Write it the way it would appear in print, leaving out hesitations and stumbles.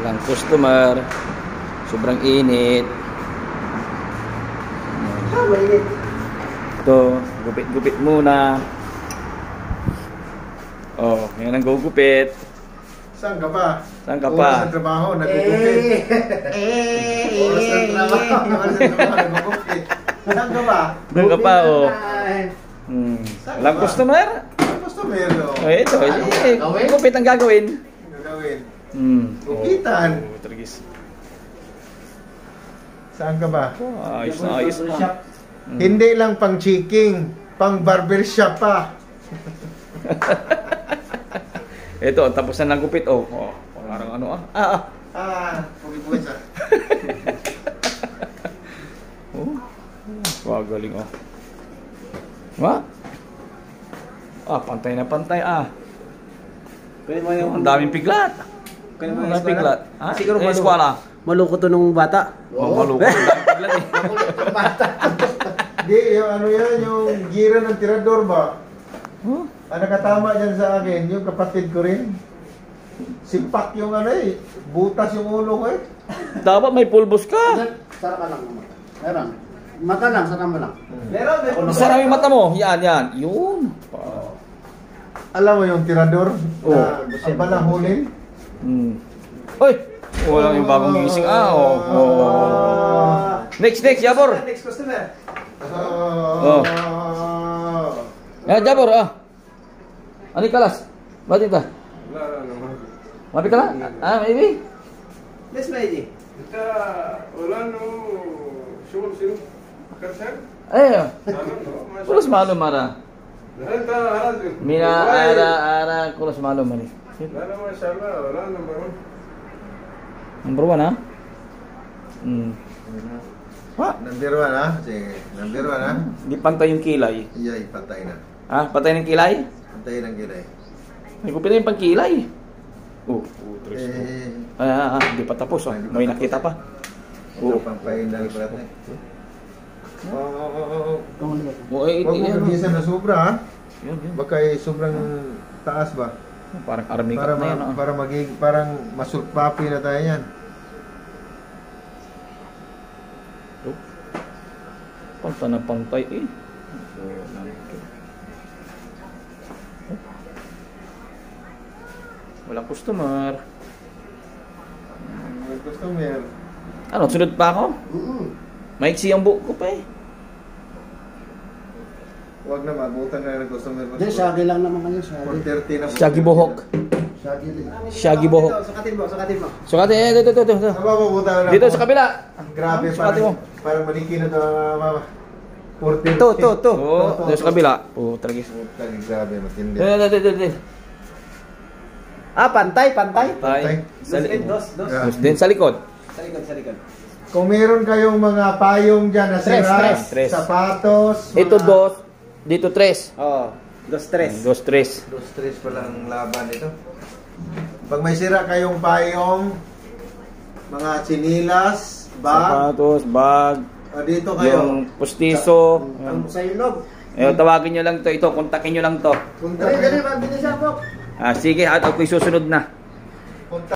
Walang customer. Sobrang init. Ito, gupit-gupit muna. Oh, yan ang gugupit. Saan ka pa? Saan ka pa? Oras ng trabaho, nagugupit. Oras ng trabaho, nagugupit. Saan ka pa? Doon ka pa, oh. Walang customer? Walang customer, oh. Oh, ito, gupit ang gagawin. Gagawin. Gupitan. Oh, saan ka ba? Oh, ayos na, ayos na. Hindi lang pang chiking, pang barbershop pa. Ito, tapos na ng gupit, oh. Oh, parang ano, Pugit-pugit ah. Oh. Wow, galing, oh. What? Pantay na pantay, Kaya mo yung... Ang daming piglat. Kaya mo Ang piglat. Siguro eskwala. Malungkot to nung bata. Malungkot. Ang daming piglat, eh. Makulit ang bata. Hindi, yung ano yan, yung gira ng tirador ba? Ang nakatama dyan sa akin, yung kapatid ko rin. Simpak yung ano eh, butas yung ulo ko eh. Dapat may pulbos ka. Sarap ka lang naman. Meron. Mata lang, sarap mo lang. Meron. Sarap yung mata mo. Yan, yan. Yun. Alam mo yung tirador? Ang balang hulin? Uy! Wala yung bagong gising. Next, Jabor. Next customer. Jabor, Ano kalas? Ba't ito? Mapi ka lang? Maybe? Let's play, wala no shugul sino karsan Kulos malum mara. Mina ara kulos malum mari. Wala mashallah wala number 1. Number 1 ha? Number 1 ha? Sige, number 1 ha? Hindi pantay yung kilay. Iyay, patay na. Patay ng kilay? Patay ng kilay. May gupit na yung pangkilay. Hindi pa tapos. May nakita pa. Ito pang pahindan ko natin. Huwag mo gagisa na sobra ha? Yun. Baka sobrang taas ba? Parang army cut na yan. Parang masulpapi na tayo yan. Pantay na pantay eh. Walang customer. May customer. Ano, sunod pa ako? Maiksi ang buhok ko pa eh. Huwag na, mabutan na ng customer. Hindi, shaggy lang naman kayo. 430 na. Shaggy buhok. Shaggy buhok. Sukatin mo. Sukatin, dito. Mabutan na. Dito sa kabila. Grabe, parang maliki na ito, mama. 430. Ito. Dito sa kabila. Tragis. Grabe, matindi. Dito. Pantay. Dos. Din sa likod. Sa likod. Kung meron kayong mga payong dyan na sira, Tres. sapatos. Ito dos. Dito tres. Dos tres. Dos tres. 2-3 pa lang laban ito. Pag may sira kayong payong, mga chinilas, bag, Sapatos, bag. dito kayo. Yung pustiso. Sa ilog. Tawagin nyo lang to. Ito, kontakin nyo lang to. Punta Dali, kayo. mabilis ako. Sige, at ako'y susunod na. Punta